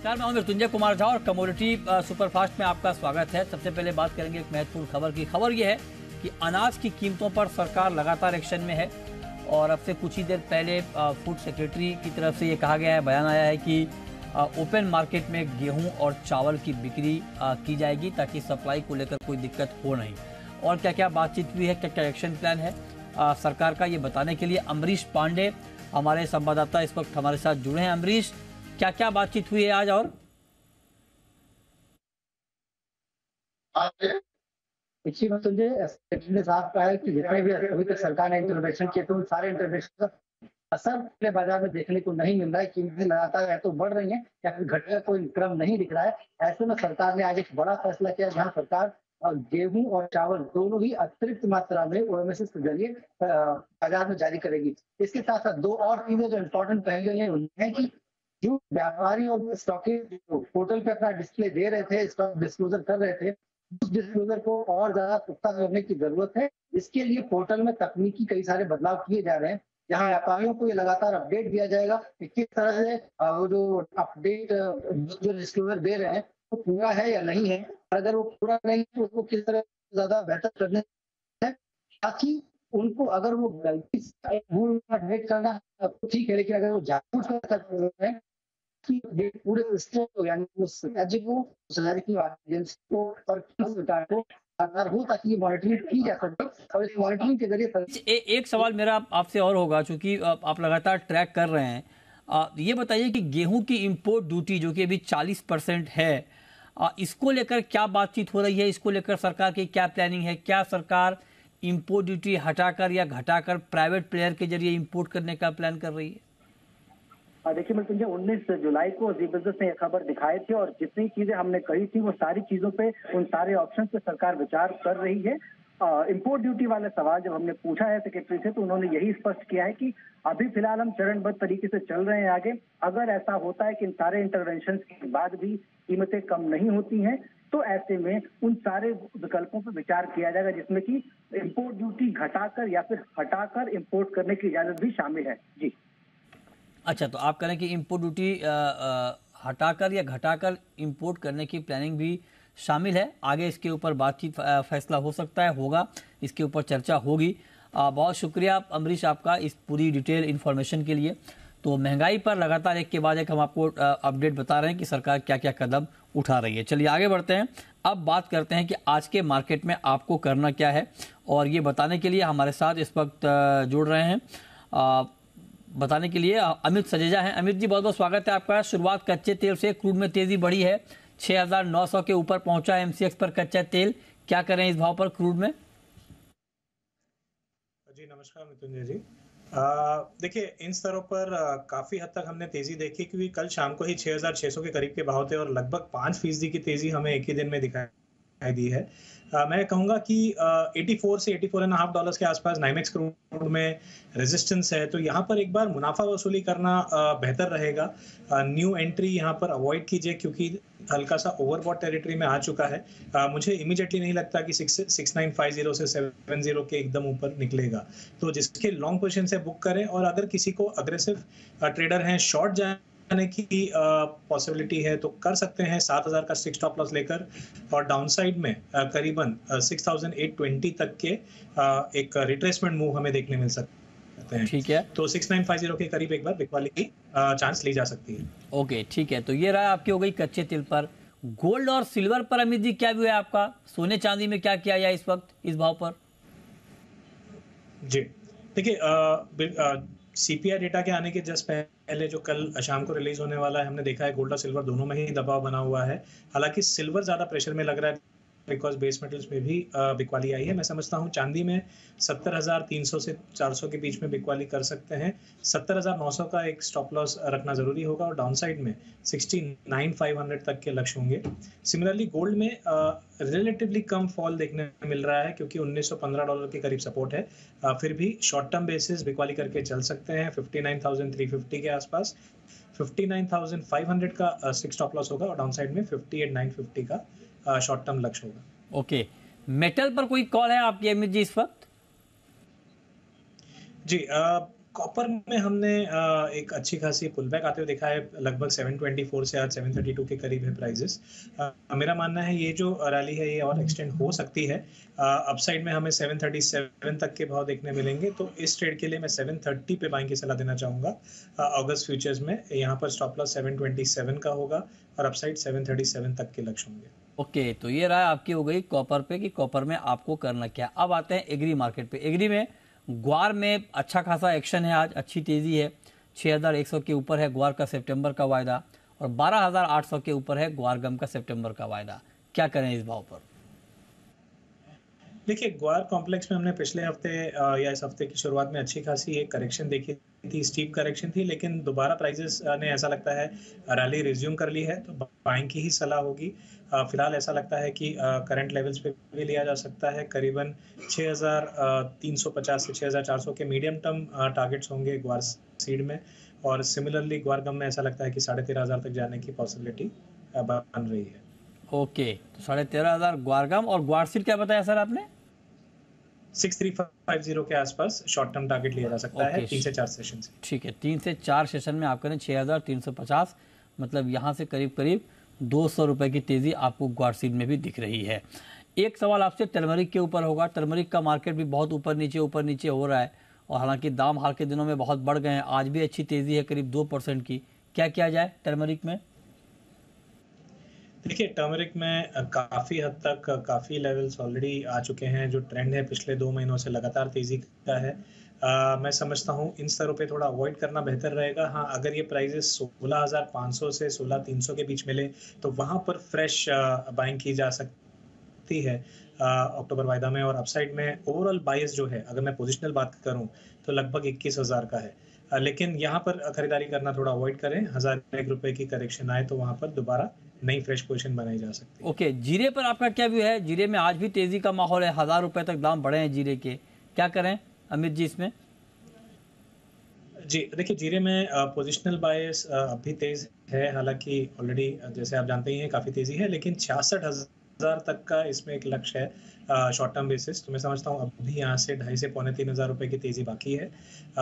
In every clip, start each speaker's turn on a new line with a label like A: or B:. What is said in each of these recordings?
A: नमस्कार, मैं हूं मृत्युंजय कुमार झा और कमोडिटी सुपरफास्ट में आपका स्वागत है। सबसे पहले बात करेंगे एक महत्वपूर्ण खबर की। खबर यह है कि अनाज की कीमतों पर सरकार लगातार एक्शन में है और अब से कुछ ही देर पहले फूड सेक्रेटरी की तरफ से ये कहा गया है, बयान आया है कि ओपन मार्केट में गेहूं और चावल की बिक्री की जाएगी ताकि सप्लाई को लेकर कोई दिक्कत हो नहीं। और क्या क्या बातचीत हुई है, क्या क्या एक्शन प्लान है सरकार का, ये बताने के लिए अमरीश पांडे हमारे संवाददाता इस वक्त हमारे साथ जुड़े हैं। अमरीश, क्या क्या बातचीत हुई है आज? और
B: देखिए मृत्युंजय, सेक्रेटरी ने साफ कहा है कि जितने भी अभी तक सरकार ने इंटरवेंशन किए तो उन सारे इंटरवेंशन का असर पूरे बाजार में देखने को नहीं मिल रहा है। कीमतें लगातार या तो बढ़ रही हैं या फिर घटने का कोई क्रम नहीं दिख रहा है। ऐसे में सरकार ने आज एक बड़ा फैसला किया, जहां सरकार गेहूं और चावल दोनों ही अतिरिक्त मात्रा में ओएमएस के जरिए बाजार में जारी करेगी। इसके साथ साथ दो और चीजें जो इम्पोर्टेंट कही गई है कि जो व्यापारी और स्टॉकिस्ट पोर्टल पे अपना डिस्प्ले दे रहे थे, स्टॉक डिस्क्लोजर कर रहे थे, उस डिस्क्लोजर को और ज्यादा पुख्ता करने की जरूरत है। इसके लिए पोर्टल में तकनीकी कई सारे बदलाव किए जा रहे हैं, जहां व्यापारियों को ये लगातार अपडेट दिया जाएगा कि किस तरह से वो जो अपडेट जो डिस्क्लोजर दे रहे हैं वो पूरा है या नहीं है। अगर वो पूरा नहीं है तो उसको किस तरह ज्यादा बेहतर करने है, ताकि उनको अगर वो गलती से भूल अपडेट करना तो ठीक है, लेकिन अगर वो जानबूझकर कर रहे हैं कि पूरे सिस्टम को, यानी उस राज्य को, उस राज्य की एजेंसी को और सरकार को आधार हो, ताकि ये मॉनिटरिंग की जा सके और इस मॉनिटरिंग के जरिए
A: एक सवाल मेरा आपसे और होगा, चूंकि आप लगातार ट्रैक कर रहे हैं, ये बताइए कि गेहूं की इंपोर्ट ड्यूटी जो कि अभी 40% है, इसको लेकर क्या बातचीत हो रही है? इसको लेकर सरकार की क्या प्लानिंग है? क्या सरकार इंपोर्ट ड्यूटी हटाकर या घटाकर प्राइवेट प्लेयर के जरिए इंपोर्ट करने का प्लान कर रही है?
C: देखिए मृत्युंजय, 19 जुलाई को जी बिजनेस ने यह खबर दिखाई थी और जितनी चीजें हमने कही थी वो सारी चीजों पे, उन सारे ऑप्शन पे सरकार विचार कर रही है। इंपोर्ट ड्यूटी वाला सवाल जब हमने पूछा है सेक्रेटरी से, तो उन्होंने यही स्पष्ट किया है कि अभी फिलहाल हम चरणबद्ध तरीके से चल रहे हैं आगे। अगर ऐसा होता है कि इन सारे इंटरवेंशन के बाद भी कीमतें कम नहीं होती हैं, तो ऐसे में उन सारे विकल्पों पर विचार किया जाएगा, जिसमें कि इंपोर्ट ड्यूटी घटाकर या फिर हटाकर इंपोर्ट करने की इजाजत भी शामिल है। जी
A: अच्छा, तो आप कह रहे हैं कि इंपोर्ट ड्यूटी हटाकर या घटाकर इंपोर्ट करने की प्लानिंग भी शामिल है। आगे इसके ऊपर बातचीत, फैसला हो सकता है, होगा, इसके ऊपर चर्चा होगी। बहुत शुक्रिया अमरीश आपका इस पूरी डिटेल इन्फॉर्मेशन के लिए। तो महंगाई पर लगातार एक के बाद एक हम आपको अपडेट बता रहे हैं कि सरकार क्या क्या कदम उठा रही है। चलिए आगे बढ़ते हैं। अब बात करते हैं कि आज के मार्केट में आपको करना क्या है, और ये बताने के लिए हमारे साथ इस वक्त जुड़ रहे हैं बताने के लिए अमित सजेजा हैं। अमित जी, बहुत बहुत स्वागत है आपका। शुरुआत कच्चे तेल से, क्रूड में तेजी बढ़ी है, 6,900 के ऊपर पहुंचा है एमसीएक्स पर कच्चा तेल। क्या करें इस भाव पर क्रूड में?
D: जी नमस्कार मृत्युंजय जी। देखिए, इन स्तरों पर काफी हद तक हमने तेजी देखी, क्योंकि कल शाम को ही 6,600 के करीब के भाव थे और लगभग 5% की तेजी हमें एक ही दिन में दिखाई दी है। मैं कहूंगा कि 84 से 84.5 डॉलर्स के आसपास नाइमेक्स क्रूड में रेजिस्टेंस है, तो यहाँ पर एक बार मुनाफा वसूली करना बेहतर रहेगा। न्यू एंट्री यहाँ पर अवॉइड कीजिए, क्योंकि हल्का सा ओवरबॉट टेरिटरी में आ चुका है। मुझे इमीडिएटली नहीं लगता कि 6950 से 70 के एकदम ऊपर निकलेगा, तो जिसके लॉन्ग पोजीशन से बुक करें। और अगर किसी को अग्रेसिव ट्रेडर हैं, शॉर्ट जाने की पॉसिबिलिटी है, तो कर सकते हैं 7,000 का स्टिक स्टॉप लॉस लेकर, और डाउनसाइड में करीबन 6,820 तक के एक रिट्रेसमेंट मूव हमें देखने मिल सकते हैं।
A: ठीक है,
D: तो 6950 के करीब एक बार बिकवाली की चांस ली जा सकती है।
A: ओके, ठीक है। तो ये रहा आपकी हो गई कच्चे तेल पर। गोल्ड और सिल्वर पर अमित जी क्या व्यू है आपका? सोने चांदी में क्या किया जाए इस वक्त इस भाव पर?
D: जी देखिए, सीपीआई डेटा के आने के जस्ट पहले जो कल शाम को रिलीज होने वाला है, हमने देखा है गोल्ड और सिल्वर दोनों में ही दबाव बना हुआ है। हालांकि सिल्वर ज्यादा प्रेशर में लग रहा है बिकॉज बेस मेटल्स में भी बिकवाली आई है। मैं समझता हूँ चांदी में 70,300 से 400 के बीच में बिकवाली कर सकते हैं। 70,900 का एक स्टॉप लॉस रखना जरूरी होगा, और डाउन साइड में 69,500 तक के लक्ष्य होंगे। सिमिलरली गोल्ड में रिलेटिवली कम फॉल देखने मिल रहा है, क्योंकि 1915 डॉलर के करीब सपोर्ट है। फिर भी शॉर्ट टर्म बेसिस बिकवाली करके चल सकते हैं 59,350 के आसपास। 59,500 का स्टिक स्टॉप लॉस होगा, और डाउन साइड में 58,950 का शॉर्ट टर्म लक्ष्य होगा।
A: ओके, मेटल पर कोई कॉल है आपकी अमित जी इस वक्त?
D: जी, कॉपर में हमने एक अच्छी खासी पुलबैक आते हुए देखा है, लगभग 724 से आज 732 के करीब है प्राइजेस। मेरा मानना है ये जो रैली है ये और एक्सटेंड हो सकती है। अपसाइड में हमें 737 तक के भाव देखने मिलेंगे, तो इस ट्रेड के लिए मैं 730 पे बाइंग की सलाह देना चाहूँगा। अगस्त फ्यूचर्स में यहाँ पर स्टॉप लॉस 727 का होगा और अपसाइड 737 तक के लक्ष्य होंगे।
A: ओके, तो ये राय आपकी हो गई कॉपर पे कि कॉपर में आपको करना क्या। अब आते हैं एग्री मार्केट पे। एग्री में ग्वार में अच्छा खासा एक्शन है, आज अच्छी तेजी है। 6100 के ऊपर है ग्वार का सितंबर का वायदा और 12800 के ऊपर है ग्वार गम का सितंबर का वायदा। क्या करें इस भाव पर?
D: देखिए, ग्वार कॉम्प्लेक्स में हमने पिछले हफ्ते या इस हफ्ते की शुरुआत में अच्छी खासी एक करेक्शन देखी थी, स्टीप करेक्शन थी, लेकिन दोबारा प्राइजेस ने ऐसा लगता है रैली रिज्यूम कर ली है, तो बाइंग की ही सलाह होगी। फिलहाल ऐसा लगता है कि करंट लेवल्स पे भी लिया जा सकता है। करीबन 6350 से 6400 के मीडियम टर्म टारगेट्स होंगे ग्वार सीड में, और सिमिलरली ग्वार गम में ऐसा लगता है कि 13,500 तक जाने की पॉसिबिलिटी बन रही है।
A: ओके, तो 13,500 ग्वार गम और ग्वार सीड क्या बताया सर आपने?
D: 6350 के आसपास शॉर्ट टर्म टारगेट लिया जा सकता है 3 से 4 सेशन से।
A: ठीक है, 3 से 4 सेशन में आप करें 6350, मतलब यहाँ से करीब करीब 200 रुपए की तेजी आपको ग्वार सीड में भी दिख रही है। एक सवाल आपसे टर्मरिक के ऊपर होगा। टर्मरिक का मार्केट भी बहुत ऊपर नीचे हो रहा है और हालांकि दाम हाल के दिनों में बहुत बढ़ गए हैं, आज भी अच्छी तेजी है करीब 2% की। क्या किया जाए टर्मरिक में?
D: देखिए, टर्मरिक में काफ़ी हद तक काफ़ी लेवल्स ऑलरेडी आ चुके हैं। जो ट्रेंड है पिछले 2 महीनों से लगातार तेज़ी का है। मैं समझता हूँ इन स्तरों पे थोड़ा अवॉइड करना बेहतर रहेगा। हाँ, अगर ये प्राइजेस 16,500 से 16,300 के बीच मिले तो वहाँ पर फ्रेश बाइंग की जा सकती है अक्टूबर वायदा में। और अपसाइड में ओवरऑल बायस जो है, अगर मैं पोजिशनल बात करूँ तो लगभग 21,000 का है। लेकिन यहाँ पर खरीदारी करना थोड़ा अवॉइड करें। 1,001 रुपए की करेक्शन आए तो वहाँ पर दोबारा नई फ्रेश पोजीशन बनाई जा सकती है।
A: ओके, जीरे पर आपका क्या व्यू है? जीरे में आज भी तेजी का माहौल है, 1,000 रुपए तक दाम बढ़े हैं जीरे के। क्या करें अमित जी इसमें?
D: जी देखिए, जीरे में पोजिशनल बायस अभी तेज है। हालांकि ऑलरेडी जैसे आप जानते ही हैं काफ़ी तेजी है, लेकिन 66,000 तक का इसमें एक लक्ष्य है शॉर्ट टर्म बेसिस। तो मैं समझता हूँ अभी यहाँ से 2,500 से 3,500 रुपए की तेजी बाकी है।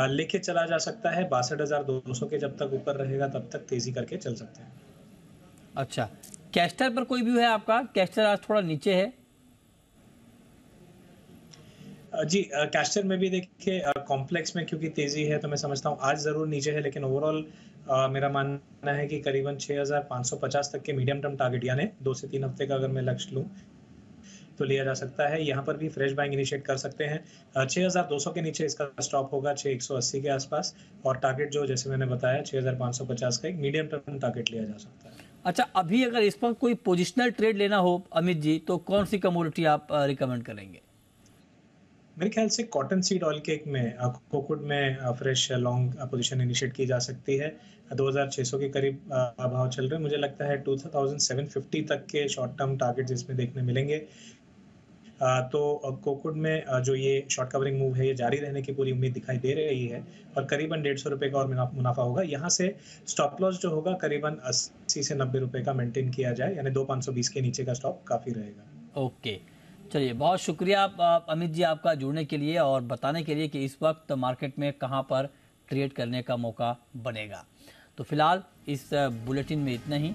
D: लेके चला जा सकता है 62,200 के, जब तक ऊपर रहेगा तब तक तेजी करके चल सकते हैं।
A: अच्छा, कैस्टर पर कोई व्यू है आपका? कैस्टर आज थोड़ा नीचे है।
D: जी, कैस्टर में भी देखिए कॉम्प्लेक्स में क्योंकि तेजी है तो मैं समझता हूँ आज जरूर नीचे है, लेकिन ओवरऑल मेरा मानना है कि करीबन 6,550 तक के मीडियम टर्म टारगेट, यानी 2 से 3 हफ्ते का अगर मैं लक्ष्य लूँ तो लिया जा सकता है। यहाँ पर भी फ्रेश बाइंग इनिशिएट कर सकते हैं। 6,200 के नीचे इसका स्टॉप होगा 6,180 के आसपास, और टारगेट जो जैसे मैंने बताया 6,550 का एक मीडियम टर्म टारगेट लिया जा सकता है।
A: अच्छा, अभी अगर इस पर कोई पोजिशनल ट्रेड लेना हो अमित जी, तो कौन सी कमोडिटी आप रिकमेंड करेंगे?
D: मेरे ख्याल से कॉटन सीड ऑयल केक में कोकूड में फ्रेश लॉन्ग पोजीशन इनिशिएट की जा सकती है। 2,600 के करीब भाव चल रहे हैं। मुझे लगता है 2,750 तक के शॉर्ट टर्म टारगेट इसमें देखने मिलेंगे। तो कोकूड में जो ये शॉर्ट कवरिंग मूव है ये जारी रहने की पूरी उम्मीद दिखाई दे रही है, और करीबन 150 रुपए का और मुनाफा होगा। यहाँ से स्टॉप लॉस जो होगा करीबन 80 से 90 रुपए का मेंटेन किया जाए, यानी 2,520 के नीचे का स्टॉप काफी रहेगा।
A: ओके, चलिए, बहुत शुक्रिया आप अमित जी आपका जुड़ने के लिए और बताने के लिए कि इस वक्त मार्केट में कहां पर ट्रेड करने का मौका बनेगा। तो फिलहाल इस बुलेटिन में इतना ही।